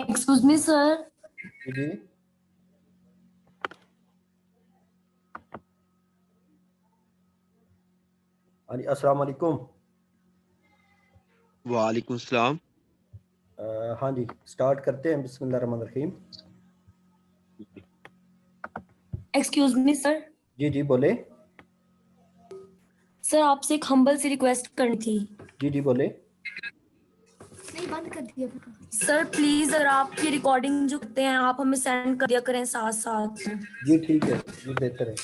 Excuse me sir. जी अस्सलाम वालेकुम। वालेकुम सलाम। हाँ जी, स्टार्ट करते हैं। बिस्मिल्लाह रहमान रहीम। Excuse me sir. जी जी बोले। सर आपसे एक हम्बल सी रिक्वेस्ट करनी थी। जी जी बोले। नहीं, बंद कर दिया सर। प्लीज अगर आपकी रिकॉर्डिंग जो करते हैं आप हमें सेंड कर दिया करें साथ साथ। जी ठीक है, जी बेहतर है।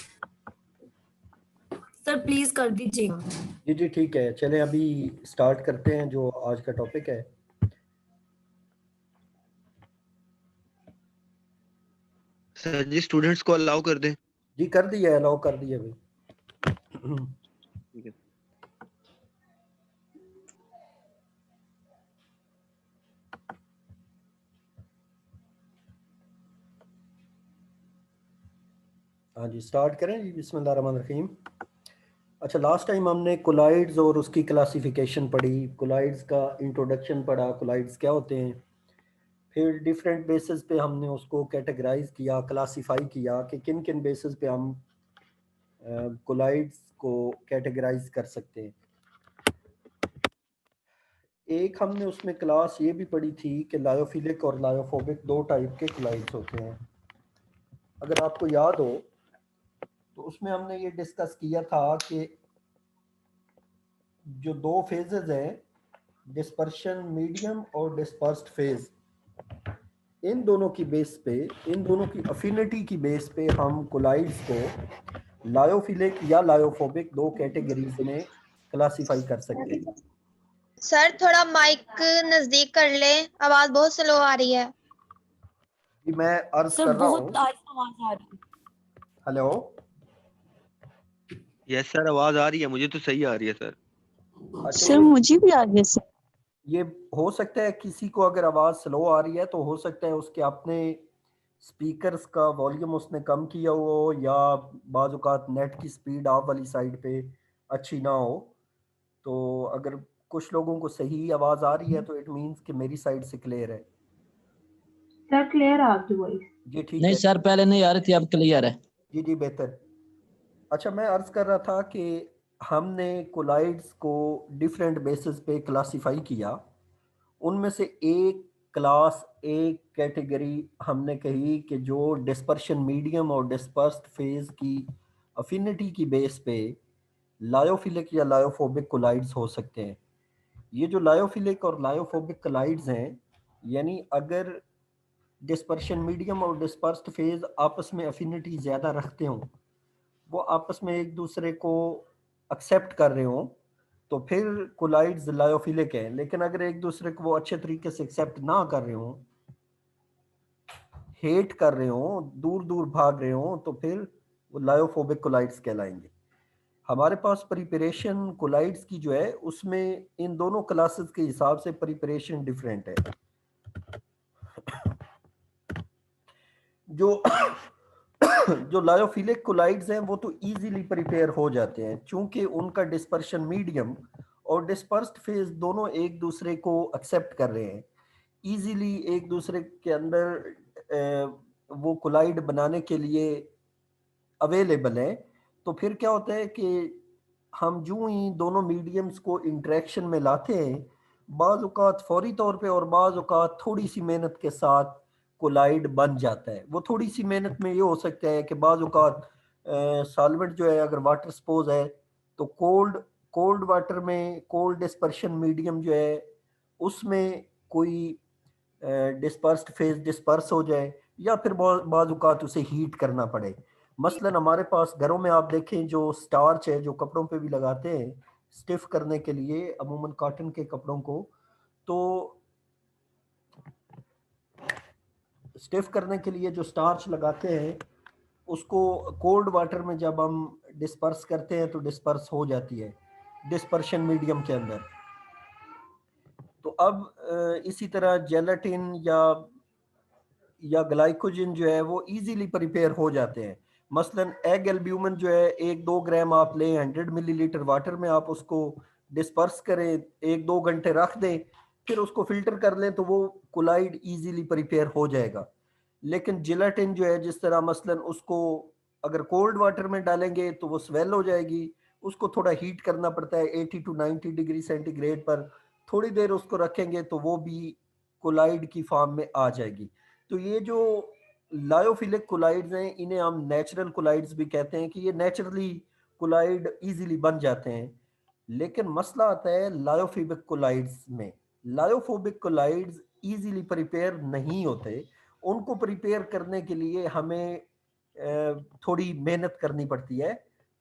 सर प्लीज कर दीजिएगा। जी जी ठीक है, चलें अभी स्टार्ट करते हैं जो आज का टॉपिक है। सर जी स्टूडेंट्स को अलाउ कर दें। जी कर दिया है, अलाउ कर दिया भाई। ठीक है। हाँ जी स्टार्ट करें जी। बिस्मिल्लाह रहमान रहीम। अच्छा, लास्ट टाइम हमने कोलाइड्स और उसकी क्लासिफिकेशन पढ़ी, कोलाइड्स का इंट्रोडक्शन पढ़ा, कोलाइड्स क्या होते हैं। फिर डिफरेंट बेसिस पे हमने उसको कैटेगराइज किया, क्लासिफाई किया कि किन किन बेसिस पे हम कोलाइड्स को कैटेगराइज कर सकते हैं। एक हमने उसमें क्लास ये भी पढ़ी थी कि लायोफिलिक और लायोफोबिक दो टाइप के कोलाइड्स होते हैं। अगर आपको याद हो तो उसमें हमने ये डिस्कस किया था कि जो दो फेजेस हैं, डिस्पर्शन मीडियम और डिस्पर्स्ड फेज, इन दोनों की बेस पे, इन दोनों की अफिनिटी की बेस पे हम कोलाइड्स को लायोफिलिक या लायोफोबिक दो कैटेगरीज में क्लासिफाई कर सकते हैं। सर थोड़ा माइक नजदीक कर ले, आवाज बहुत स्लो आ रही है। कि मैं अर्ज सर कर रहा हूँ। बहुत आवाज आ रही है। हेलो। यस सर, आवाज आ रही है, मुझे तो सही आ रही है सर। अच्छा, सर मुझे भी आ गया सर। ये हो सकता है किसी को अगर आवाज़ स्लो आ रही है तो हो सकता है उसके अपने स्पीकर्स का वॉल्यूम उसने कम किया हो, या बाज़ औक़ात नेट की स्पीड आप वाली साइड पे अच्छी ना हो। तो अगर कुछ लोगों को सही आवाज़ आ रही है तो इट मीन्स कि मेरी साइड से क्लियर है। सर क्लियर है आपकी वॉइस। जी ठीक नहीं है। सर, पहले नहीं आ रही थी, अब क्लियर है। जी जी बेहतर। अच्छा, मैं अर्ज़ कर रहा था कि हमने कोलाइड्स को डिफरेंट बेसिस पे क्लासिफाई किया। उनमें से एक क्लास, एक कैटेगरी हमने कही कि जो डिस्पर्शन मीडियम और डिस्पर्स्ड फेज की अफिनिटी की बेस पे लायोफिलिक या लायोफोबिक कोलाइड्स हो सकते हैं। ये जो लायोफिलिक और लायोफोबिक कोलाइड्स हैं, यानी अगर डिस्पर्शन मीडियम और डिस्पर्स्ड फेज आपस में अफिनिटी ज़्यादा रखते हों, वो आपस में एक दूसरे को एक्सेप्ट कर रहे हों, तो फिर कोलाइड्स लायोफिलिक है। लेकिन अगर एक दूसरे को वो अच्छे तरीके से एक्सेप्ट ना कर रहे हों, हेट कर रहे हों, दूर दूर भाग रहे हों, तो फिर वो लायोफोबिक कोलाइड्स कहलाएंगे। हमारे पास प्रिपरेशन कोलाइड्स की जो है उसमें इन दोनों क्लासेस के हिसाब से प्रिपरेशन डिफरेंट है। जो जो लायोफिलिक कोलाइड्स हैं वो तो इजीली प्रिपेयर हो जाते हैं, चूंकि उनका डिस्पर्शन मीडियम और डिस्पर्स्ड फेज दोनों एक दूसरे को एक्सेप्ट कर रहे हैं, इजीली एक दूसरे के अंदर वो कोलाइड बनाने के लिए अवेलेबल है। तो फिर क्या होता है कि हम जो ही दोनों मीडियम्स को इंटरेक्शन में लाते हैं, बाज़ औक़ात फौरी तौर पे और बाज़ औक़ात थोड़ी सी मेहनत के साथ कोलाइड बन जाता है। वो थोड़ी सी मेहनत में ये हो सकता है कि बाज़ औक़ात सॉल्वेंट जो है अगर वाटर सपोज है तो कोल्ड कोल्ड वाटर में कोल्ड डिस्पर्शन मीडियम जो है उसमें कोई डिस्पर्स्ड फेज डिस्पर्स हो जाए, या फिर बाज़ औक़ात उसे हीट करना पड़े। मसलन हमारे पास घरों में आप देखें जो स्टार्च है जो कपड़ों पे भी लगाते हैं स्टिफ करने के लिए, अमूमन कॉटन के कपड़ों को, तो स्टिफ करने के लिए जो स्टार्च लगाते हैं उसको कोल्ड वाटर में जब हम डिस्पर्स करते हैं तो डिस्पर्स हो जाती है डिस्पर्शन मीडियम के अंदर। तो अब इसी तरह जेलेटिन या ग्लाइकोजन जो है वो इजीली प्रिपेयर हो जाते हैं। मसलन एग एल्ब्यूमिन जो है 1-2 ग्राम आप लें 100 मिलीलीटर वाटर में, आप उसको डिस्पर्स करें, 1-2 घंटे रख दें, फिर उसको फिल्टर कर लें तो वो कोलाइड इजीली प्रिपेयर हो जाएगा। लेकिन जिलेटिन जो है, जिस तरह मसलन उसको अगर कोल्ड वाटर में डालेंगे तो वो स्वेल हो जाएगी, उसको थोड़ा हीट करना पड़ता है 80 टू 90 डिग्री सेंटीग्रेड पर, थोड़ी देर उसको रखेंगे तो वो भी कोलाइड की फॉर्म में आ जाएगी। तो ये जो लायोफिलिक कोलाइड्स हैं इन्हें हम नेचुरल कोलाइड्स भी कहते हैं कि ये नेचुरली कोलाइड इजीली बन जाते हैं। लेकिन मसला आता है लायोफिलिक कोलाइड्स में। लायोफोबिक कोलाइड्स इजीली प्रिपेयर नहीं होते, उनको प्रिपेयर करने के लिए हमें थोड़ी मेहनत करनी पड़ती है।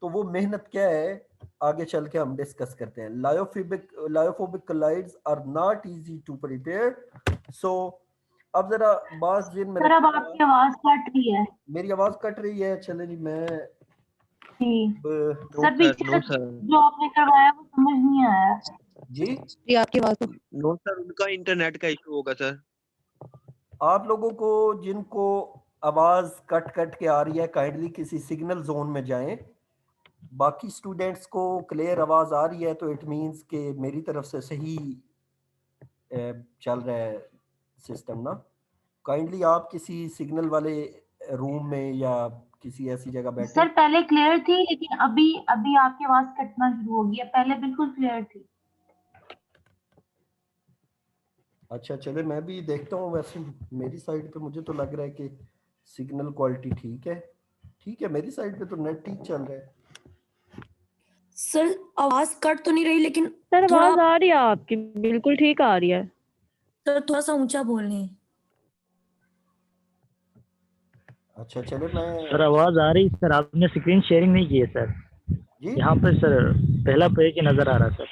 तो वो मेहनत क्या है आगे चल के हम डिस्कस करते हैं। Lyophobic colloids are not easy to prepare. So अब जरा बात जिन में सर अब आपकी आवाज कट रही है। मेरी आवाज कट रही है। चले जी मैं जी नो सर सर, पीछे नो से सर, जो आपने करवाया वो समझ नहीं आया। जी आपकी आवाज तो नो सर, उनका इंटरनेट का इशू होगा सर। आप लोगों को जिनको आवाज कट कट के आ रही है काइंडली किसी सिग्नल जोन में जाएं। बाकी स्टूडेंट्स को क्लियर आवाज आ रही है तो इट मींस कि मेरी तरफ से सही चल रहा है सिस्टम ना। काइंडली आप किसी सिग्नल वाले रूम में या किसी ऐसी जगह बैठे। सर पहले क्लियर थी लेकिन अभी अभी आपकी आवाज कटना शुरू हो गई है, पहले बिल्कुल क्लियर थी। अच्छा चले मैं भी देखता हूँ। वैसे मेरी साइड पे मुझे तो लग रहा है कि सिग्नल क्वालिटी ठीक है। ठीक है, मेरी साइड पे तो नेट ठीक चल रहा है। सर आवाज कट तो नहीं रही, लेकिन सर थोड़ा आवाज आ रही है आपकी, बिल्कुल ठीक आ रही है। सर थोड़ा सा ऊंचा बोल लें। अच्छा चले मैं सर आवाज आ रही सर, आपने स्क्रीन शेयरिंग नहीं की है सर। जी यहाँ पे सर पहला पेज नजर आ रहा है सर।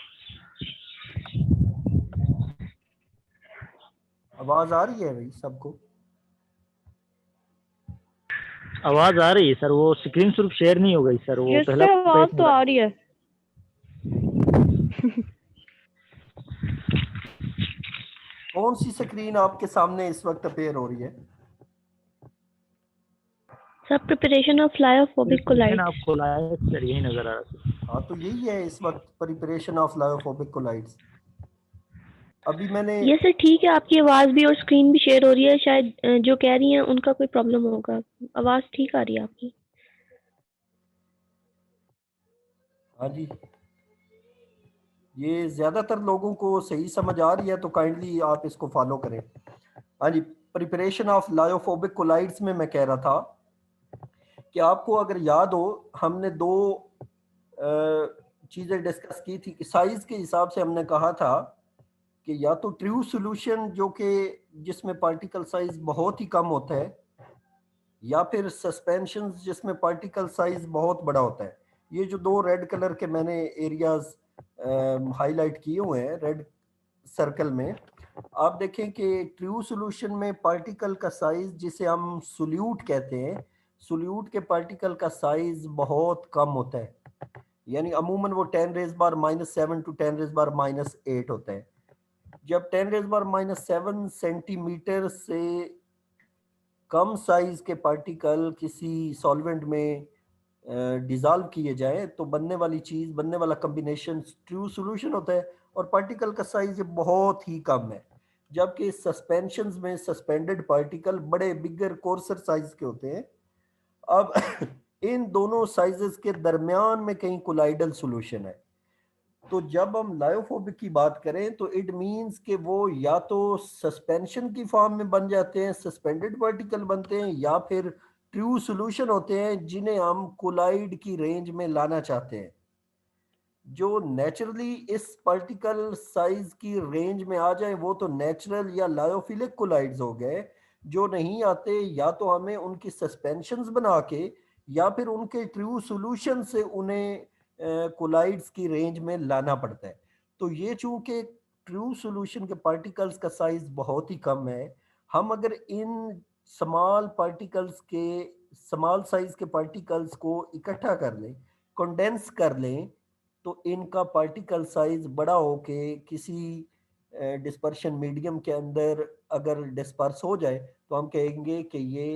आवाज आ रही है भाई सबको? आवाज आ रही है सर, वो स्क्रीन सिर्फ शेयर नहीं हो गई सर, वो यस पहला सर आवाज पेज तो आ रही है। कौन सी स्क्रीन आपके सामने इस वक्त अपेयर हो रही है? Sir preparation of lyophobic colloid. आपको लाया सर, यही नजर आ रहा है। हाँ तो यही है इस वक्त प्रिपरेशन ऑफ लायोफोबिक कोलाइड्स। अभी मैंने ये सर ठीक है, आपकी आवाज भी और स्क्रीन भी शेयर हो रही है। शायद जो कह रही हैं उनका कोई प्रॉब्लम होगा, आवाज ठीक आ रही है आपकी। हाँ जी, ये ज्यादातर लोगों को सही समझ आ रही है तो काइंडली आप इसको फॉलो करें। हाँ जी, प्रिपरेशन ऑफ लायोफोबिक कोलाइड्स में मैं कह रहा था कि आपको अगर याद हो हमने दो चीजें डिस्कस की थी कि साइज के हिसाब से हमने कहा था कि या तो ट्रू सॉल्यूशन जो कि जिसमें पार्टिकल साइज बहुत ही कम होता है, या फिर सस्पेंशन जिसमें पार्टिकल साइज बहुत बड़ा होता है। ये जो दो रेड कलर के मैंने एरियाज हाईलाइट किए हुए हैं रेड सर्कल में, आप देखें कि ट्रू सॉल्यूशन में पार्टिकल का साइज जिसे हम सोल्यूट कहते हैं, सोल्यूट के पार्टिकल का साइज बहुत कम होता है। यानी अमूमन वो 10⁻⁻7 टू 10⁻⁻8 होता है। जब 10⁻⁻7 सेंटीमीटर से कम साइज के पार्टिकल किसी सॉल्वेंट में डिसॉल्व किए जाए तो बनने वाली चीज, बनने वाला कॉम्बिनेशन ट्रू सॉल्यूशन होता है और पार्टिकल का साइज बहुत ही कम है। जबकि सस्पेंशंस में सस्पेंडेड पार्टिकल बड़े बिगर कोर्सर साइज के होते हैं। अब इन दोनों साइजेस के दरमियान में कहीं कोलाइडल सॉल्यूशन है। तो जब हम लायोफोबिक की बात करें तो इट मींस कि वो या तो सस्पेंशन की फॉर्म में बन जाते हैं, सस्पेंडेड पार्टिकल बनते हैं, या फिर ट्रू सॉल्यूशन होते हैं जिन्हें हम कोलाइड की रेंज में लाना चाहते हैं। जो नेचुरली इस पार्टिकल साइज की रेंज में आ जाए वो तो नेचुरल या लायोफिलिक कोलाइड्स हो गए। जो नहीं आते या तो हमें उनकी सस्पेंशंस बना के या फिर उनके ट्रू सॉल्यूशन से उन्हें कोलाइड्स की रेंज में लाना पड़ता है। तो ये चूंकि ट्रू सॉल्यूशन के पार्टिकल्स का साइज बहुत ही कम है, हम अगर इन स्मॉल पार्टिकल्स के स्मॉल साइज के पार्टिकल्स को इकट्ठा कर लें, कंडेंस कर लें, तो इनका पार्टिकल साइज बड़ा होके किसी डिस्पर्शन मीडियम के अंदर अगर डिस्पर्स हो जाए तो हम कहेंगे कि ये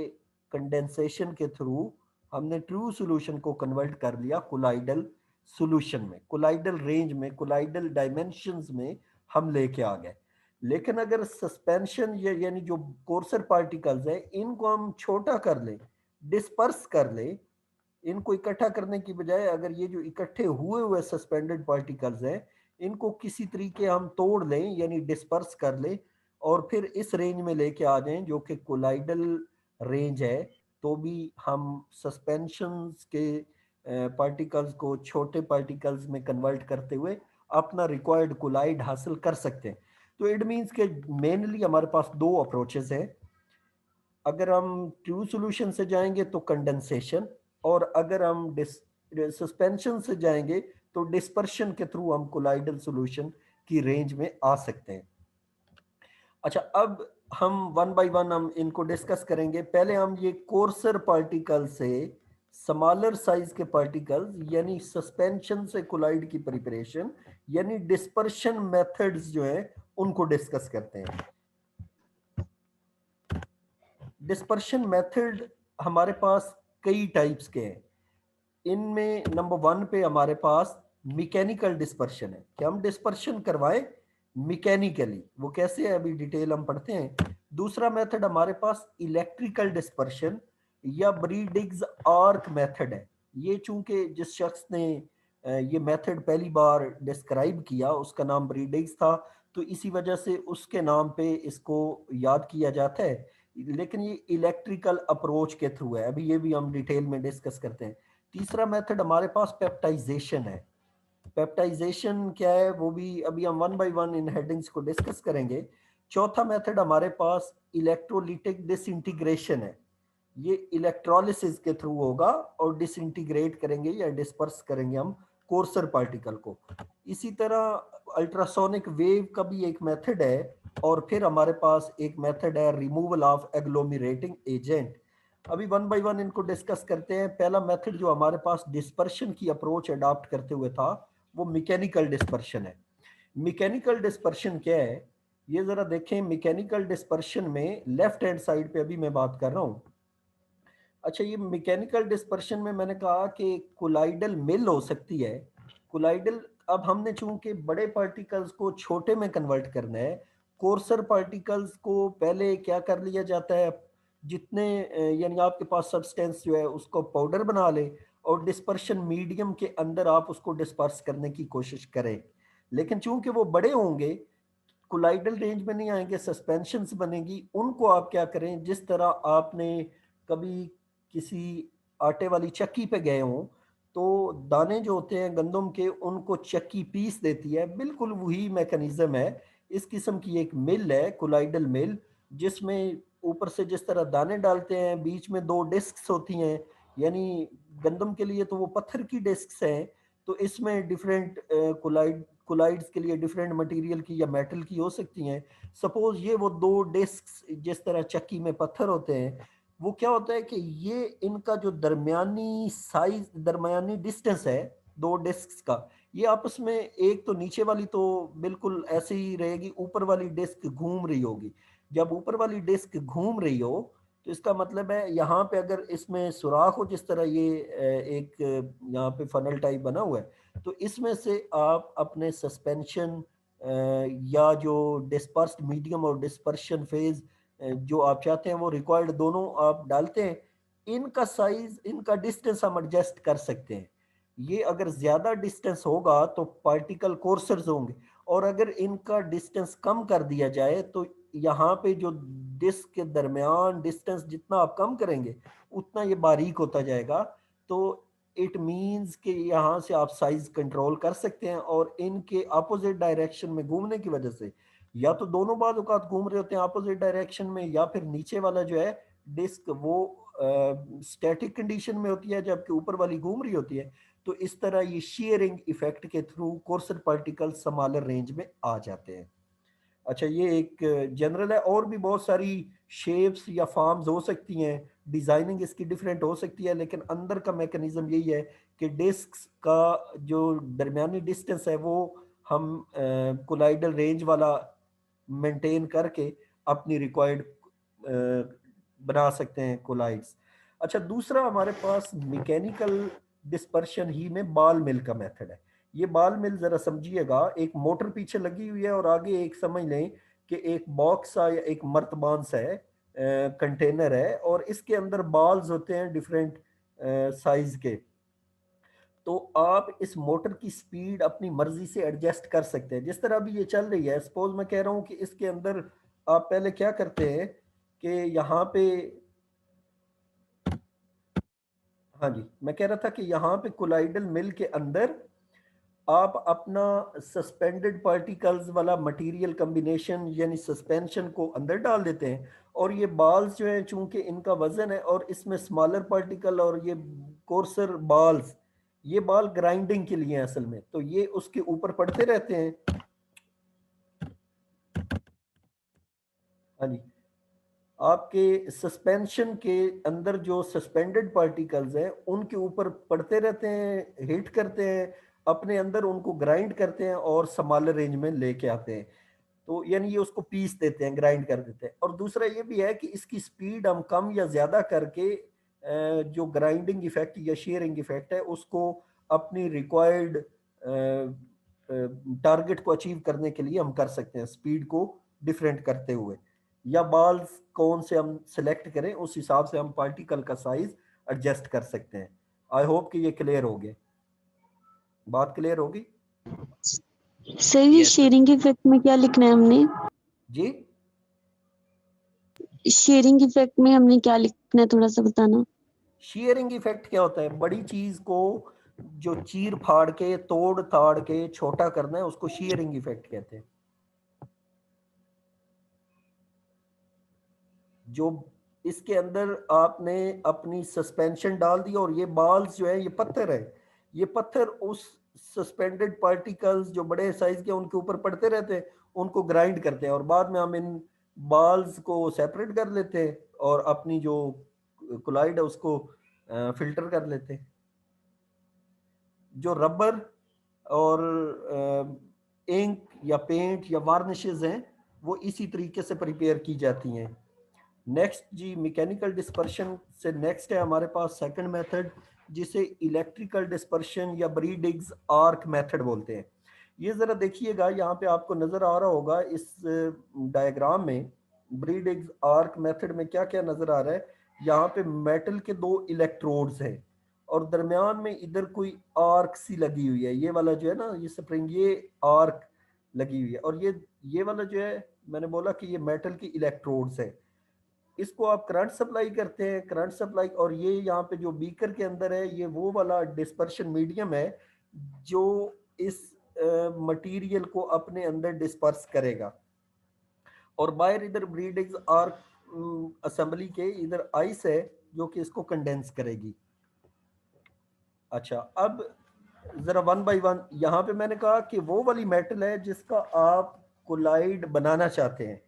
कंडेंसेशन के थ्रू हमने ट्रू सॉल्यूशन को कन्वर्ट कर लिया कोलाइडल सॉल्यूशन में, कोलाइडल रेंज में, कोलाइडल डायमेंशंस में हम लेके आ गए। लेकिन अगर सस्पेंशन यानी जो कोर्सर पार्टिकल्स हैं इनको हम छोटा कर लें, डिस्पर्स कर लें, इनको इकट्ठा करने की बजाय अगर ये जो इकट्ठे हुए हुए सस्पेंडेड पार्टिकल्स हैं इनको किसी तरीके हम तोड़ लें यानी डिस्पर्स कर लें और फिर इस रेंज में लेके आ जाएं जो कि कोलाइडल रेंज है, तो भी हम सस्पेंशंस के पार्टिकल्स को छोटे पार्टिकल्स में कन्वर्ट करते हुए अपना रिक्वायर्ड कोलाइड हासिल कर सकते हैं। तो इट मीन्स के मेनली हमारे पास दो अप्रोचेस हैं। अगर हम ट्रू सॉल्यूशन से जाएंगे तो कंडेंसेशन, और अगर हम सस्पेंशन से जाएंगे तो डिस्पर्शन के थ्रू हम कोलाइडल सॉल्यूशन की रेंज में आ सकते हैं। अच्छा, अब हम वन बाय वन हम इनको डिस्कस करेंगे। पहले हम ये कोर्सर पार्टिकल से स्मॉलर साइज के पार्टिकल्स यानी सस्पेंशन से कोलाइड की प्रिपरेशन यानी डिस्पर्शन मेथड्स जो है उनको डिस्कस करते हैं। डिस्पर्शन मेथड हमारे पास कई टाइप्स के हैं। इनमें नंबर 1 पे हमारे पास मैकेनिकल डिस्पर्शन है कि हम डिस्पर्शन करवाएं मैकेनिकली, वो कैसे है अभी डिटेल हम पढ़ते हैं। दूसरा मेथड हमारे पास इलेक्ट्रिकल डिस्पर्शन या ब्रीडिग्स आर्क मेथड है। ये चूंकि जिस शख्स ने ये मेथड पहली बार डिस्क्राइब किया उसका नाम ब्रीडिग्स था, तो इसी वजह से उसके नाम पे इसको याद किया जाता है, लेकिन ये इलेक्ट्रिकल अप्रोच के थ्रू है। अभी ये भी हम डिटेल में डिस्कस करते हैं। तीसरा मेथड हमारे पास पेप्टाइजेशन है। पेप्टाइजेशन क्या है वो भी अभी हम one by one in headings को डिस्कस करेंगे। चौथा मेथड हमारे पास इलेक्ट्रोलिटिक डिसइंटीग्रेशन है। ये इलेक्ट्रोलिसिस के थ्रू होगा और डिसइंटीग्रेट करेंगे या डिस्पर्स करेंगे हम कोर्सर पार्टिकल को। इसी तरह अल्ट्रासोनिक वेव का भी एक मेथड है, और फिर हमारे पास एक मेथड है रिमूवल ऑफ एग्लोमरेटिंग एजेंट। अभी वन बाय वन इनको डिस्कस करते हैं। पहला मेथड जो हमारे पास डिस्पर्शन की अप्रोच अडॉप्ट करते हुए था वो मैकेनिकल डिस्पर्शन है। मैकेनिकल डिस्पर्शन क्या है ये जरा देखें। मैकेनिकल डिस्पर्शन में लेफ्ट हैंड साइड पे अभी मैं बात कर रहा हूँ। अच्छा, ये मैकेनिकल डिस्पर्शन में मैंने कहा कि कोलाइडल मिल हो सकती है। कोलाइडल, अब हमने चूंकि बड़े पार्टिकल्स को छोटे में कन्वर्ट करना है, कोर्सर पार्टिकल्स को पहले क्या कर लिया जाता है, जितने यानी आपके पास सब्सटेंस जो है उसको पाउडर बना ले और डिस्पर्शन मीडियम के अंदर आप उसको डिस्पर्स करने की कोशिश करें। लेकिन चूंकि वो बड़े होंगे कोलाइडल रेंज में नहीं आएंगे, सस्पेंशंस बनेगी, उनको आप क्या करें, जिस तरह आपने कभी किसी आटे वाली चक्की पे गए हों तो दाने जो होते हैं गंदम के उनको चक्की पीस देती है, बिल्कुल वही मैकेनिज्म है। इस किस्म की एक मिल है कोलाइडल मिल, जिसमें ऊपर से जिस तरह दाने डालते हैं बीच में दो डिस्क्स होती हैं, यानी गंदम के लिए तो वो पत्थर की डिस्क्स हैं, तो इसमें डिफरेंट कोलाइड्स के लिए डिफरेंट मटेरियल की या मेटल की हो सकती हैं। सपोज ये वो दो डिस्क्स जिस तरह चक्की में पत्थर होते हैं, वो क्या होता है कि ये इनका जो दरमियानी साइज, दरमियानी डिस्टेंस है दो डिस्क्स का, ये आपस में एक तो नीचे वाली तो बिल्कुल ऐसे ही रहेगी, ऊपर वाली डिस्क घूम रही होगी। जब ऊपर वाली डिस्क घूम रही हो तो इसका मतलब है यहाँ पे अगर इसमें सुराख हो, जिस तरह ये एक यहाँ पे फनल टाइप बना हुआ है, तो इसमें से आप अपने सस्पेंशन या जो डिस्पर्स्ड मीडियम और डिस्पर्शन फेज जो आप चाहते हैं वो रिक्वायर्ड दोनों आप डालते हैं। इनका साइज, इनका डिस्टेंस हम एडजस्ट कर सकते हैं। ये अगर ज्यादा डिस्टेंस होगा तो पार्टिकल कोर्सर्स होंगे, और अगर इनका डिस्टेंस कम कर दिया जाए तो यहाँ पे जो डिस्क के दरमियान डिस्टेंस जितना आप कम करेंगे उतना ये बारीक होता जाएगा। तो इट मीन्स कि यहाँ से आप साइज कंट्रोल कर सकते हैं, और इनके अपोजिट डायरेक्शन में घूमने की वजह से या तो दोनों बाद औकात घूम रहे होते हैं अपोजिट डायरेक्शन में, या फिर नीचे वाला जो है डिस्क वो स्टैटिक कंडीशन में होती है जबकि ऊपर वाली घूम रही होती है। तो इस तरह ये शेयरिंग इफेक्ट के through courser particle smaller range में आ जाते हैं। अच्छा, ये एक जनरल है, और भी बहुत सारी शेप्स या फॉर्म्स हो सकती हैं, डिजाइनिंग इसकी डिफरेंट हो सकती है, लेकिन अंदर का मैकेनिज्म यही है कि डिस्क का जो दरमियानी डिस्टेंस है वो हम कोलाइडल रेंज वाला मेंटेन करके अपनी रिक्वायर्ड बना सकते हैं कोलाइड्स। अच्छा, दूसरा हमारे पास मैकेनिकल डिस्पर्शन ही में बॉल मिल का मेथड है। ये बॉल मिल जरा समझिएगा, एक मोटर पीछे लगी हुई है और आगे एक समझ लें कि एक बॉक्स सा या एक मर्तबान सा है, कंटेनर है, और इसके अंदर बॉल्स होते हैं डिफरेंट साइज के। तो आप इस मोटर की स्पीड अपनी मर्जी से एडजस्ट कर सकते हैं। जिस तरह अभी ये चल रही है, सपोज मैं कह रहा हूं कि इसके अंदर आप पहले क्या करते हैं कि यहाँ पे, हाँ जी, मैं कह रहा था कि यहाँ पे कोलाइडल मिल के अंदर आप अपना सस्पेंडेड पार्टिकल्स वाला मटेरियल कॉम्बिनेशन यानी सस्पेंशन को अंदर डाल देते हैं, और ये बॉल्स जो हैं चूंकि इनका वजन है और इसमें स्मॉलर पार्टिकल और ये कोर्सर बॉल्स, ये बॉल ग्राइंडिंग के लिए हैं असल में, तो ये उसके ऊपर पड़ते रहते हैं। हाँ जी, आपके सस्पेंशन के अंदर जो सस्पेंडेड पार्टिकल्स हैं उनके ऊपर पड़ते रहते हैं, हिट करते हैं, अपने अंदर उनको ग्राइंड करते हैं और स्मॉलर रेंज में लेके आते हैं। तो यानी ये उसको पीस देते हैं, ग्राइंड कर देते हैं। और दूसरा ये भी है कि इसकी स्पीड हम कम या ज़्यादा करके जो ग्राइंडिंग इफेक्ट या शेयरिंग इफेक्ट है उसको अपनी रिक्वायर्ड टारगेट को अचीव करने के लिए हम कर सकते हैं, स्पीड को डिफरेंट करते हुए, या बॉल्स कौन से हम सिलेक्ट करें उस हिसाब से हम पार्टिकल का साइज एडजस्ट कर सकते हैं। आई होप कि ये क्लियर हो गया, बात क्लियर होगी सर ये शेयरिंग इफेक्ट में क्या लिखना है हमने? जी? शेयरिंग इफेक्ट में हमने क्या लिखना है, थोड़ा सा बताना। शेयरिंग इफेक्ट क्या होता है? बड़ी चीज को जो चीर फाड़ के तोड़ ताड़ के छोटा करना है उसको शेयरिंग इफेक्ट कहते हैं। जो इसके अंदर आपने अपनी सस्पेंशन डाल दी और ये बॉल्स जो है ये पत्थर है, ये पत्थर उस सस्पेंडेड पार्टिकल्स जो बड़े साइज के उनके ऊपर पड़ते रहते हैं, उनको ग्राइंड करते हैं और बाद में हम इन बॉल्स को सेपरेट कर लेते हैं और अपनी जो कोलाइड है उसको फिल्टर कर लेते हैं। जो रबर और इंक या पेंट या वार्निशेस हैं वो इसी तरीके से प्रिपेयर की जाती हैं। नेक्स्ट जी, मैकेनिकल डिस्पर्शन से नेक्स्ट है हमारे पास सेकंड मेथड, जिसे इलेक्ट्रिकल डिस्पर्शन या ब्रीडिग्स आर्क मेथड बोलते हैं। ये ज़रा देखिएगा, यहाँ पे आपको नज़र आ रहा होगा इस डायग्राम में ब्रीडिग्स आर्क मेथड में क्या क्या नज़र आ रहा है। यहाँ पे मेटल के दो इलेक्ट्रोड्स हैं और दरमियान में इधर कोई आर्क सी लगी हुई है, ये वाला जो है ना ये स्प्रिंग, ये आर्क लगी हुई है, और ये वाला जो है मैंने बोला कि ये मेटल की इलेक्ट्रोड्स है। इसको आप करंट सप्लाई करते हैं, करंट सप्लाई, और ये यहाँ पे जो बीकर के अंदर है ये वो वाला डिस्पर्शन मीडियम है जो इस मटेरियल को अपने अंदर डिस्पर्स करेगा। और बाहर इधर ब्रीडिंग आर्क असेंबली के इधर आइस है जो कि इसको कंडेंस करेगी। अच्छा, अब जरा वन बाय वन, यहाँ पे मैंने कहा कि वो वाली मेटल है जिसका आप कोलाइड बनाना चाहते हैं,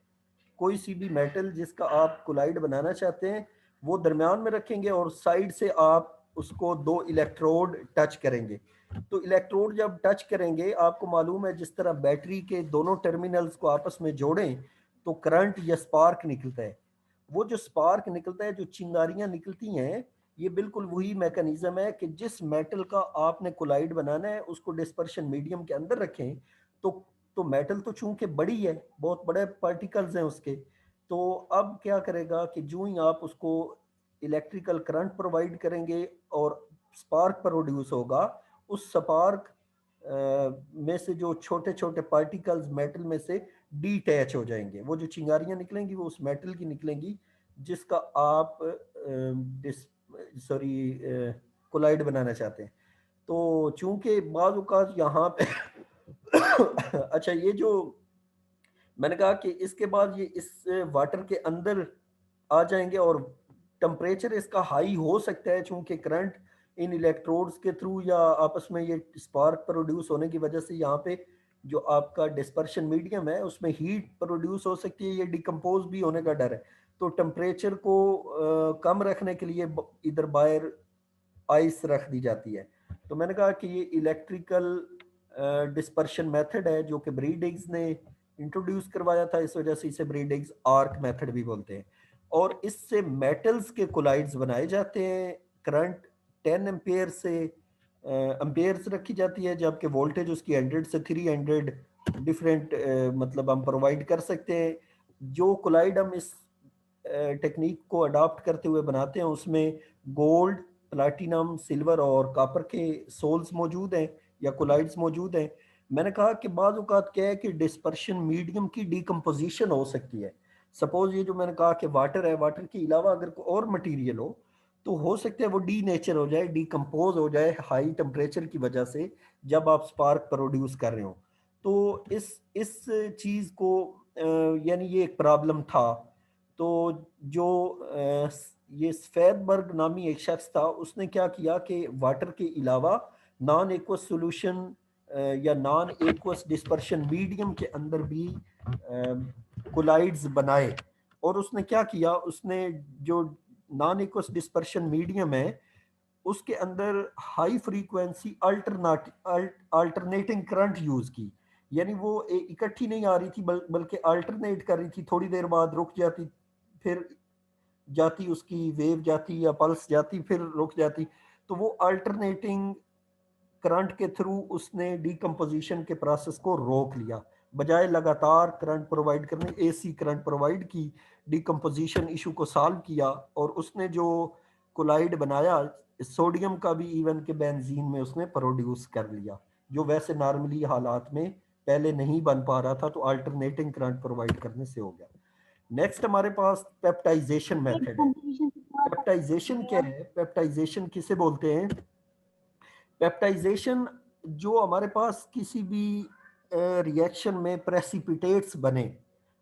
कोई सी भी मेटल जिसका आप कोलाइड बनाना चाहते हैं वो दरमियान में रखेंगे और साइड से आप उसको दो इलेक्ट्रोड टच करेंगे। तो इलेक्ट्रोड जब टच करेंगे, आपको मालूम है जिस तरह बैटरी के दोनों टर्मिनल्स को आपस में जोड़ें तो करंट या स्पार्क निकलता है। वो जो स्पार्क निकलता है, जो चिंगारियां निकलती हैं, ये बिल्कुल वही मैकेनिज्म है कि जिस मेटल का आपने कोलाइड बनाना है उसको डिस्पर्शन मीडियम के अंदर रखें। तो मेटल तो चूंकि बड़ी है, बहुत बड़े पार्टिकल्स हैं उसके, तो अब क्या करेगा कि जो ही आप उसको इलेक्ट्रिकल करंट प्रोवाइड करेंगे और स्पार्क प्रोड्यूस होगा, उस स्पार्क में से जो छोटे छोटे पार्टिकल्स मेटल में से डीटैच हो जाएंगे। वो जो चिंगारियां निकलेंगी वो उस मेटल की निकलेंगी जिसका आप कोलाइड बनाना चाहते हैं। तो चूंकि बाज़ औक़ात यहाँ पे अच्छा, ये जो मैंने कहा कि इसके बाद ये इस वाटर के अंदर आ जाएंगे और टेम्परेचर इसका हाई हो सकता है, चूंकि करंट इन इलेक्ट्रोड्स के थ्रू या आपस में ये स्पार्क प्रोड्यूस होने की वजह से यहाँ पे जो आपका डिस्पर्शन मीडियम है उसमें हीट प्रोड्यूस हो सकती है, ये डिकम्पोज भी होने का डर है। तो टेम्परेचर को कम रखने के लिए इधर बाहर आइस रख दी जाती है। तो मैंने कहा कि ये इलेक्ट्रिकल डिस्पर्शन मेथड है जो कि ब्रीडिग्स ने इंट्रोड्यूस करवाया था, इस वजह से इसे ब्रीडिग्स आर्क मेथड भी बोलते हैं। और इससे मेटल्स के कोलाइड्स बनाए जाते हैं। करंट 10 एम्पेयर से एम्पेयर्स रखी जाती है, जबकि वोल्टेज उसकी 100 से 300 डिफरेंट मतलब हम प्रोवाइड कर सकते हैं। जो कोलाइड हम इस टेक्निक को अडॉप्ट करते हुए बनाते हैं उसमें गोल्ड, प्लैटिनम, सिल्वर और कॉपर के सोल्स मौजूद हैं या कोलाइड्स मौजूद हैं। मैंने कहा कि बाज़ औक़ात क्या है कि डिस्पर्शन मीडियम की डिकम्पोजिशन हो सकती है। सपोज ये जो मैंने कहा कि वाटर है, वाटर के अलावा अगर कोई और मटेरियल हो हो सकता है वो डी नेचर हो जाए, डिकम्पोज हो जाए हाई टेम्परेचर की वजह से जब आप स्पार्क प्रोड्यूस कर रहे हो। तो इस चीज़ को यानी ये एक प्रॉब्लम था। तो जो ये स्फेरबर्ग नामी एक शख्स था, उसने क्या किया कि वाटर के अलावा नॉन एक्वस सोल्यूशन या नॉन एक्वस डिस्पर्शन मीडियम के अंदर भी कोलाइड्स बनाए। और उसने क्या किया, उसने जो नॉन एक्वस डिस्पर्शन मीडियम है उसके अंदर high frequency alternating current use की। यानी वो इकट्ठी नहीं आ रही थी बल्कि अल्टरनेट कर रही थी, थोड़ी देर बाद रुक जाती, फिर जाती, उसकी वेव जाती या पल्स जाती, फिर रुक जाती। तो वो अल्टरनेटिंग करंट के थ्रू उसने डिकम्पोजिशन के प्रोसेस को रोक लिया, बजाय लगातार करंट प्रोवाइड करने एसी करंट प्रोवाइड की, डिकम्पोजिशन इशू को सॉल्व किया। और उसने जो कोलाइड बनाया सोडियम का भी इवन के बेंजीन में उसने प्रोड्यूस कर लिया, जो वैसे नॉर्मली हालात में पहले नहीं बन पा रहा था, तो अल्टरनेटिंग करंट प्रोवाइड करने से हो गया। नेक्स्ट हमारे पास पेप्टाइजेशन मेथड है। पेप्टाइजेशन क्या है? पेप्टाइजेशन किसे बोलते हैं? पेप्टाइजेशन जो हमारे पास किसी भी रिएक्शन में प्रेसिपिटेट्स बने,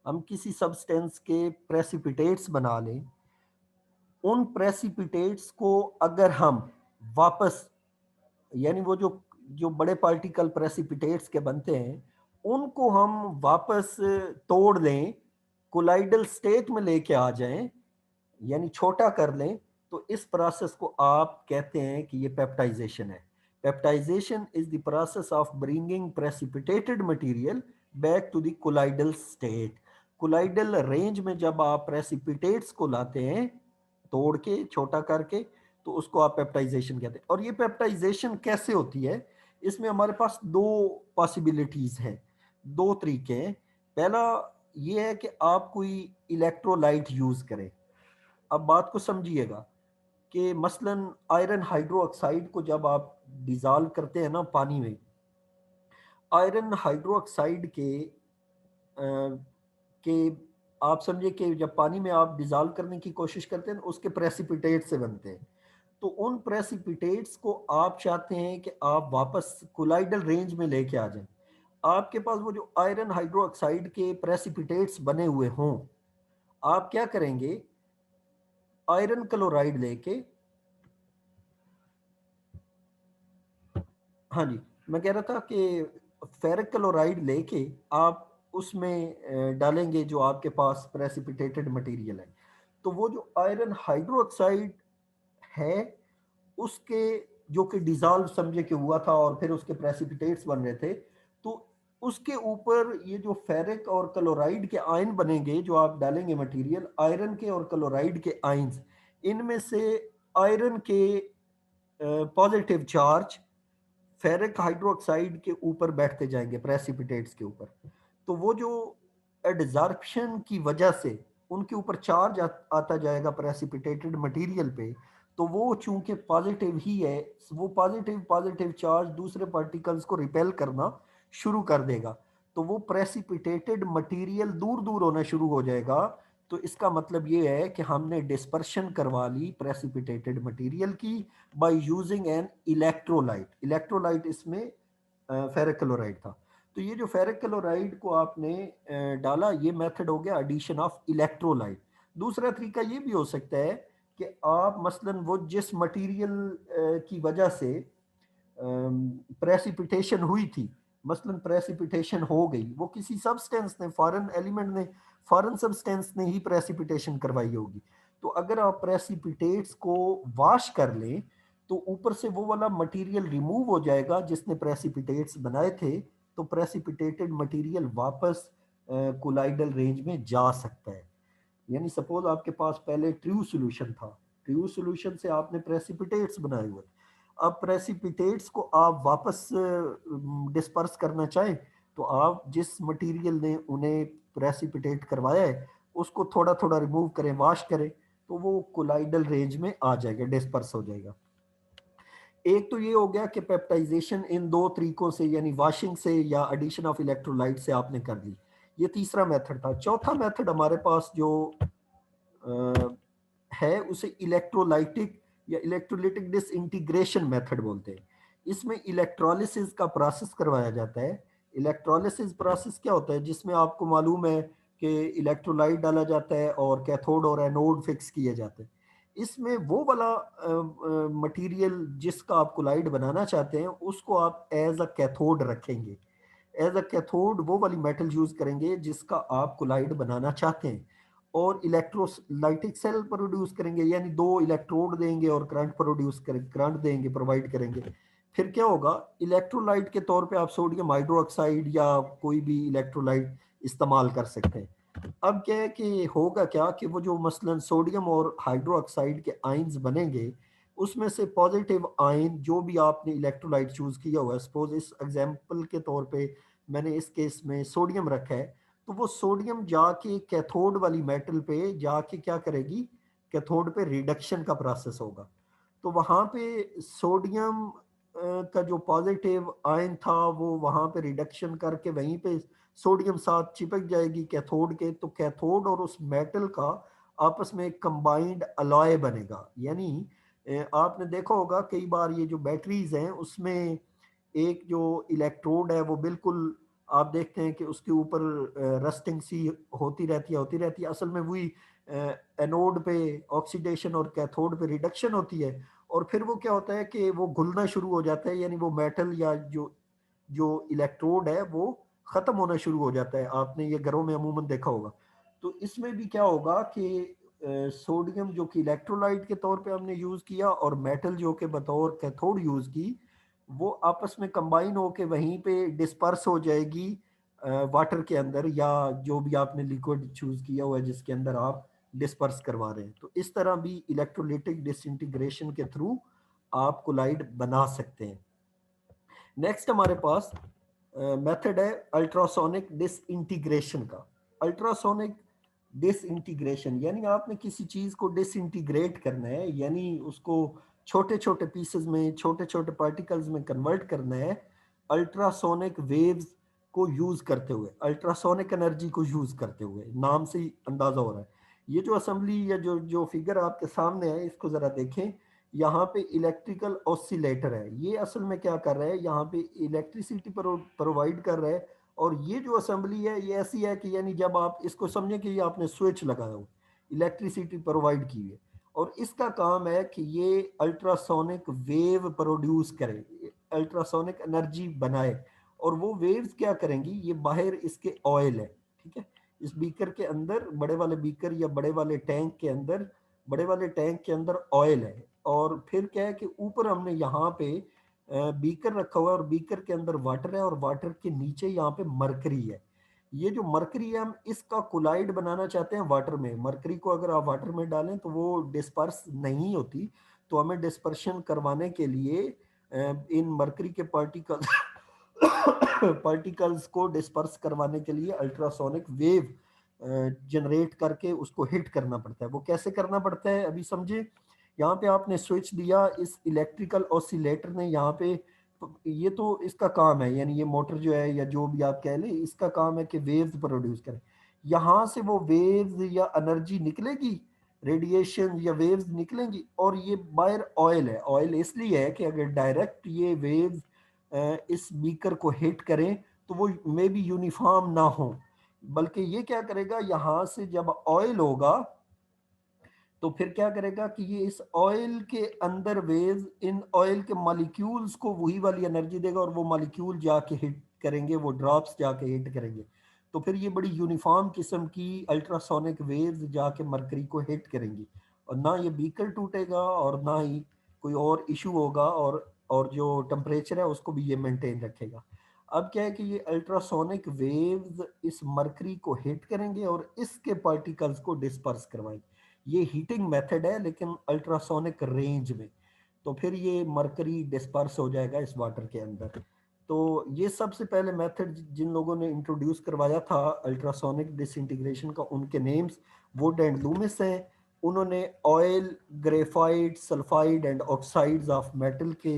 हम किसी सब्सटेंस के प्रेसिपिटेट्स बना लें, उन प्रेसिपिटेट्स को अगर हम वापस, यानी वो जो बड़े पार्टिकल प्रेसिपिटेट्स के बनते हैं उनको हम वापस तोड़ दें, कोलाइडल स्टेट में लेके आ जाएं, यानी छोटा कर लें, तो इस प्रोसेस को आप कहते हैं कि ये पेप्टाइजेशन है। Peptization is the process of bringing precipitated material back to the colloidal state. Colloidal range में जब आप प्रेसिपिटेट्स को लाते हैं तोड़ के, छोटा करके, तो उसको आप पेप्टाइजेशन कहते हैं। और ये पेप्टाइजेशन कैसे होती है? इसमें हमारे पास दो पॉसिबिलिटीज हैं, दो तरीके हैं। पहला ये है कि आप कोई इलेक्ट्रोलाइट यूज करें। अब बात को समझिएगा कि मसलन आयरन हाइड्रोक्साइड को जब आप डिजॉल्व करते हैं ना पानी में, आयरन हाइड्रोक्साइड के आप समझिए कि जब पानी में आप डिजॉल्व करने की कोशिश करते हैं उसके प्रेसिपिटेट से बनते हैं। तो उन प्रेसिपिटेट्स को आप चाहते हैं कि आप वापस कोलाइडल रेंज में लेके आ जाएं। आपके पास वो जो आयरन हाइड्रोक्साइड के प्रेसिपिटेट्स बने हुए हों, आप क्या करेंगे, आयरन क्लोराइड लेके, हाँ जी मैं कह रहा था कि फेरिक क्लोराइड लेके आप उसमें डालेंगे जो आपके पास प्रेसिपिटेटेड मटेरियल है। तो वो जो आयरन हाइड्रोक्साइड है उसके जो कि डिजॉल्व समझे कि हुआ था और फिर उसके प्रेसिपिटेट्स बन रहे थे, तो उसके ऊपर ये जो फेरिक और क्लोराइड के आयन बनेंगे जो आप डालेंगे मटेरियल, आयरन के और क्लोराइड के आयन्स, इनमें से आयरन के पॉजिटिव चार्ज फेरिक हाइड्रोक्साइड के ऊपर बैठते जाएंगे, प्रेसिपिटेट्स के ऊपर। तो वो जो एडजॉर्प्शन की वजह से उनके ऊपर चार्ज आता जाएगा प्रेसिपिटेटेड मटेरियल पे, तो वो चूंकि पॉजिटिव ही है, वो पॉजिटिव चार्ज दूसरे पार्टिकल्स को रिपेल करना शुरू कर देगा, तो वो प्रेसिपिटेटेड मटेरियल दूर दूर होना शुरू हो जाएगा। तो इसका मतलब ये है कि हमने डिस्पर्शन करवा ली प्रेसिपिटेटेड मटेरियल की by using an electrolyte. Electrolyte इसमें फेरिक क्लोराइड था। तो ये जो फेरिक क्लोराइड को आपने डाला, ये मेथड हो गया एडिशन ऑफ इलेक्ट्रोलाइट। दूसरा तरीका ये भी हो सकता है कि आप मसलन वो जिस मटेरियल की वजह से प्रेसिपिटेशन हुई थी, मसलन प्रेसिपिटेशन हो गई, वो किसी सब्सटेंस ने, फॉरेन एलिमेंट ने, फॉरेन सब्सटेंस ने ही प्रेसिपिटेशन करवाई होगी। तो अगर आप प्रेसिपिटेट्स को वॉश कर लें तो ऊपर से वो वाला मटेरियल रिमूव हो जाएगा जिसने प्रेसिपिटेट्स बनाए थे, तो प्रेसिपिटेटेड मटेरियल वापस कोलाइडल रेंज में जा सकता है। यानी सपोज आपके पास पहले ट्रू सॉल्यूशन था, ट्रू सॉल्यूशन से आपने प्रेसिपिटेट्स बनाए हुए, अब प्रेसिपिटेट्स को आप वापस डिस्पर्स करना चाहें तो आप जिस मटेरियल ने उन्हें प्रेसिपिटेट करवाया है उसको थोड़ा थोड़ा रिमूव करें, वॉश करें, तो वो कोलाइडल रेंज में आ जाएगा, डिस्पर्स हो जाएगा। एक तो ये हो गया कि पेप्टाइजेशन इन दो तरीकों से, यानी वॉशिंग से या एडिशन ऑफ इलेक्ट्रोलाइट से आपने कर ली। ये तीसरा मेथड था। चौथा मेथड हमारे पास जो है उसे इलेक्ट्रोलाइटिक या इलेक्ट्रोलिटिक डिसइंटीग्रेशन मेथड बोलते हैं। इसमें इलेक्ट्रोलिसिस का प्रोसेस करवाया जाता है। इलेक्ट्रोलिसिस प्रोसेस क्या होता है, जिसमें आपको मालूम है कि इलेक्ट्रोलाइट डाला जाता है और कैथोड और एनोड फिक्स किए जाते हैं। इसमें वो वाला मटेरियल जिसका आप कोलाइड बनाना चाहते हैं उसको आप एज अ कैथोड रखेंगे। एज अ कैथोड वो वाली मेटल यूज करेंगे जिसका आप कोलाइड बनाना चाहते हैं, और इलेक्ट्रोलाइटिक सेल प्रोड्यूस करेंगे, यानी दो इलेक्ट्रोड देंगे और करंट प्रोड्यूस करेंगे, करंट देंगे, प्रोवाइड करेंगे। फिर क्या होगा, इलेक्ट्रोलाइट के तौर पे आप सोडियम हाइड्रोक्साइड या कोई भी इलेक्ट्रोलाइट इस्तेमाल कर सकते हैं। अब क्या है कि होगा क्या कि वो जो मसलन सोडियम और हाइड्रोक्साइड के आयंस बनेंगे, उसमें से पॉजिटिव आयन जो भी आपने इलेक्ट्रोलाइट चूज किया हुआ है, सपोज इस एग्जांपल के तौर पे मैंने इस केस में सोडियम रखा है, तो वो सोडियम जाके कैथोड वाली मेटल पे जाके क्या करेगी, कैथोड पे रिडक्शन का प्रोसेस होगा। तो वहाँ पे सोडियम का जो पॉजिटिव आयन था वो वहाँ पे रिडक्शन करके वहीं पे सोडियम साथ चिपक जाएगी कैथोड के, तो कैथोड और उस मेटल का आपस में कंबाइंड अलॉय बनेगा। यानी आपने देखा होगा कई बार ये जो बैटरीज हैं उसमें एक जो इलेक्ट्रोड है वो बिल्कुल आप देखते हैं कि उसके ऊपर रस्टिंग सी होती रहती है, असल में वही एनोड पे ऑक्सीडेशन और कैथोड पे रिडक्शन होती है, और फिर वो क्या होता है कि वो घुलना शुरू हो जाता है, यानी वो मेटल या जो जो इलेक्ट्रोड है वो खत्म होना शुरू हो जाता है। आपने ये घरों में अमूमन देखा होगा। तो इसमें भी क्या होगा कि सोडियम जो कि इलेक्ट्रोलाइट के तौर पे हमने यूज किया और मेटल जो कि बतौर कैथोड यूज की, वो आपस में कंबाइन होके वहीं पे डिस्पर्स हो जाएगी वाटर के अंदर, या जो भी आपने लिक्विड चूज किया हुआ है जिसके अंदर आप डिस्पर्स करवा रहे हैं। तो इस तरह भी इलेक्ट्रोलिटिक डिसइंटीग्रेशन के थ्रू आप कोलाइड बना सकते हैं। नेक्स्ट हमारे पास मेथड है अल्ट्रासोनिक डिसइंटीग्रेशन का। अल्ट्रासोनिक डिसइंटीग्रेशन यानी आपने किसी चीज को डिसइंटीग्रेट करना है, यानी उसको छोटे छोटे पीसेस में, छोटे छोटे पार्टिकल्स में कन्वर्ट करना है अल्ट्रासोनिक वेव्स को यूज करते हुए, अल्ट्रासोनिक एनर्जी को यूज करते हुए। नाम से ही अंदाजा हो रहा है। ये जो असेंबली या जो फिगर आपके सामने है इसको जरा देखें। यहाँ पे इलेक्ट्रिकल ऑसिलेटर है, ये असल में क्या कर रहा है, यहाँ पे इलेक्ट्रिसिटी प्रोवाइड कर रहा है। और ये जो असेंबली है ये ऐसी है कि यानी जब आप इसको समझें कि ये आपने स्विच लगाया हो, इलेक्ट्रिसिटी प्रोवाइड की है, और इसका काम है कि ये अल्ट्रासोनिक वेव प्रोड्यूस करे, अल्ट्रासोनिक एनर्जी बनाए। और वो वेव्स क्या करेंगी, ये बाहर इसके ऑयल है, ठीक है, इस बीकर के अंदर, बड़े वाले बीकर या बड़े वाले टैंक के अंदर, बड़े वाले टैंक के अंदर ऑयल है। और फिर क्या है कि ऊपर हमने यहाँ पे बीकर रखा हुआ है, और बीकर के अंदर वाटर है, और वाटर के नीचे यहाँ पे मरकरी है। ये जो मरकरी है हम इसका कोलाइड बनाना चाहते हैं वाटर में। मरकरी को अगर आप वाटर में डालें तो वो डिस्पर्स नहीं होती, तो हमें डिस्पर्शन करवाने के लिए इन मरकरी के पार्टिकल्स को डिस्पर्स करवाने के लिए अल्ट्रासोनिक वेव जनरेट करके उसको हिट करना पड़ता है। वो कैसे करना पड़ता है अभी समझे। यहाँ पे आपने स्विच दिया, इस इलेक्ट्रिकल ऑसिलेटर ने यहाँ पे, ये तो इसका काम है, यानी ये मोटर जो है या जो भी आप कह लें, इसका काम है कि वेव्स प्रोड्यूस करे। यहाँ से वो वेव्स या एनर्जी निकलेगी, रेडिएशन या वेव्स निकलेंगी, और ये बाहर ऑयल है। ऑयल इसलिए है कि अगर डायरेक्ट ये वेव्स इस बीकर को हिट करें तो वो मे बी यूनिफॉर्म ना हो, बल्कि ये क्या करेगा, यहाँ से जब ऑयल होगा तो फिर क्या करेगा कि ये इस ऑयल के अंदर वेव्स इन ऑयल के मॉलिक्यूल्स को वही वाली एनर्जी देगा, और वो मॉलिक्यूल जाके हिट करेंगे, वो ड्रॉप्स जाके हिट करेंगे। तो फिर ये बड़ी यूनिफॉर्म किस्म की अल्ट्रासोनिक वेव्स जाके मरकरी को हिट करेंगी, और ना ये बीकर टूटेगा और ना ही कोई और इशू होगा, और जो टेम्परेचर है उसको भी ये मेंटेन रखेगा। अब क्या है कि ये अल्ट्रासोनिक वेव्स इस मरकरी को हिट करेंगे और इसके पार्टिकल्स को डिस्पर्स करवाएंगे। ये हीटिंग मेथड है लेकिन अल्ट्रासोनिक रेंज में। तो फिर ये मरकरी डिस्पर्स हो जाएगा इस वाटर के अंदर। तो ये सबसे पहले मेथड जिन लोगों ने इंट्रोड्यूस करवाया था अल्ट्रासोनिक डिसइंटीग्रेशन का, उनके नेम्स वुड एंड लूमिस हैं। उन्होंने oil, graphite, sulphide and oxides of metal के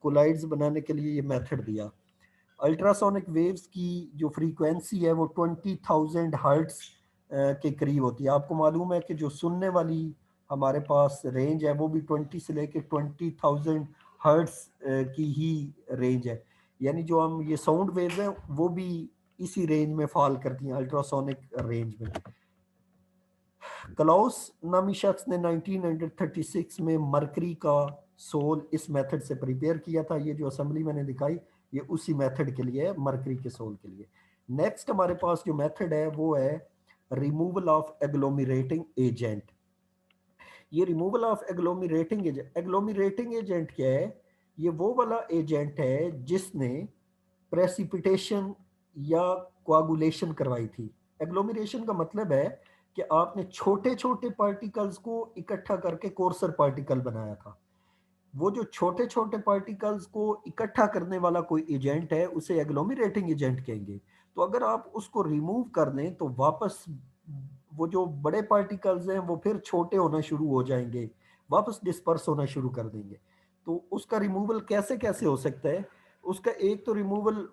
कोलाइड्स बनाने के लिए ये मेथड दिया। अल्ट्रासोनिक वेव्स की जो फ्रीक्वेंसी है वो 20,000 हर्ट्ज के करीब होती है। आपको मालूम है कि जो सुनने वाली हमारे पास रेंज है वो भी 20 से लेकर 20,000 हर्ट्ज की ही रेंज है, यानी जो हम ये साउंड वेव्स हैं वो भी इसी रेंज में फॉल करती हैं, अल्ट्रासोनिक रेंज में। क्लाउस नामी शख्स ने 1936 में मरकरी का सोल इस मेथड से प्रिपेयर किया था। ये जो असेंबली मैंने दिखाई ये उसी मेथड के लिए है, मरकरी के सोल के लिए। नेक्स्ट हमारे पास जो मेथड है वो है रिमूवल ऑफ एग्लोमरेटिंग एजेंट। ये रिमूवल ऑफ एग्लोमरेटिंग एजेंट क्या है? ये वो वाला एजेंट है जिसने प्रेसिपिटेशन या कोआगुलेशन करवाई थी। एग्लोमरेशन का मतलब है कि आपने छोटे छोटे पार्टिकल्स को इकट्ठा करके कोर्सर पार्टिकल बनाया था। वो जो छोटे छोटे पार्टिकल्स को इकट्ठा करने वाला कोई एजेंट है उसे एग्लोमरेटिंग एजेंट कहेंगे। तो अगर आप उसको रिमूव कर दें तो वापस वो जो बड़े पार्टिकल्स हैं वो फिर छोटे होना शुरू हो जाएंगे, वापस डिस्पर्स होना शुरू कर देंगे। तो उसका रिमूवल कैसे कैसे हो सकता है? उसका एक तो रिमूवल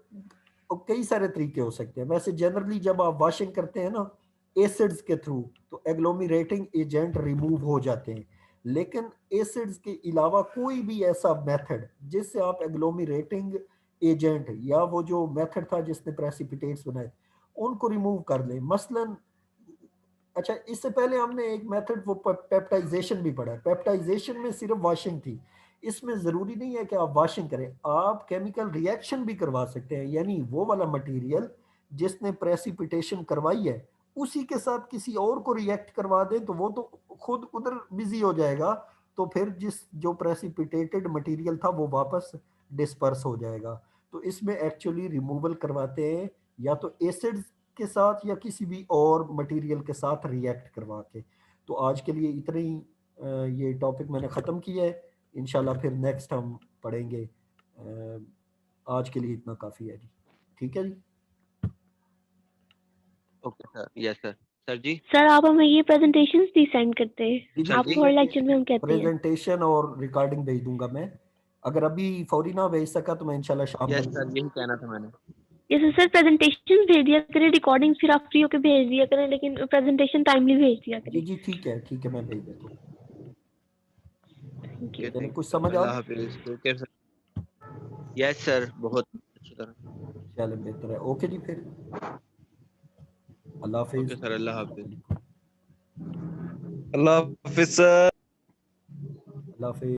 कई सारे तरीके हो सकते हैं। वैसे जनरली जब आप वॉशिंग करते हैं ना एसिड्स के थ्रू तो एग्लोमरेटिंग एजेंट रिमूव हो जाते हैं, लेकिन एसिड्स के अलावा कोई भी ऐसा मेथड जिससे आप एग्लोमरेटिंग एजेंट या वो जो मेथड था जिसने प्रेसिपिटेट्स बनाए उनको रिमूव कर लें। मसलन अच्छा, इससे पहले हमने एक मेथड वो पेप्टाइजेशन भी पढ़ा है। पेप्टाइजेशन में सिर्फ वॉशिंग थी, इसमें ज़रूरी नहीं है कि आप वॉशिंग करें, आप केमिकल रिएक्शन भी करवा सकते हैं। यानी वो वाला मटेरियल जिसने प्रेसिपिटेशन करवाई है उसी के साथ किसी और को रिएक्ट करवा दें तो वो तो खुद उधर बिजी हो जाएगा, तो फिर जो प्रेसिपिटेटेड मटेरियल था वो वापस डिस्पर्स हो जाएगा। तो इसमें एक्चुअली रिमूवल करवाते हैं या तो एसिड्स के साथ या किसी भी और मटेरियल के साथ रिएक्ट करवा के। तो आज के लिए इतना ही ये टॉपिक मैंने ख़त्म किया है, इंशाल्लाह फिर नेक्स्ट हम पढ़ेंगे। आज के लिए इतना काफ़ी है जी, ठीक है जी। Okay sir, yes sir. Sir जी, सर आप हमें ये प्रेजेंटेशंस भी सेंड करते हैं, जी, आपको जी। हर लेक्चर में हम कहते हैं। प्रेजेंटेशन और रिकॉर्डिंग भेज दूंगा मैं, अगर अभी फौरी ना भेज सका तो मैं इंशाल्लाह शाम यस में। सर, यही कहना था मैंने। ये सर प्रेजेंटेशन भेज दिया करें, रिकॉर्डिंग फिर आप फ्री होकर भेज दिया करें, लेकिन प्रेजेंटेशन टाइमली भेज दिया जी करें। जी ठीक है मैं भेज देता हूँ। Thank you. चलिए, कुछ समझ आ अल्लाह हाफिज। Okay sir. यस सर, बहुत अच्छी तरह। चले, बेहतर है। ओके जी, फिर अल्लाह हाफिज। ओके सर, अल्लाह हाफिज। अल्लाह हाफिज सर। अल्लाह हाफिज।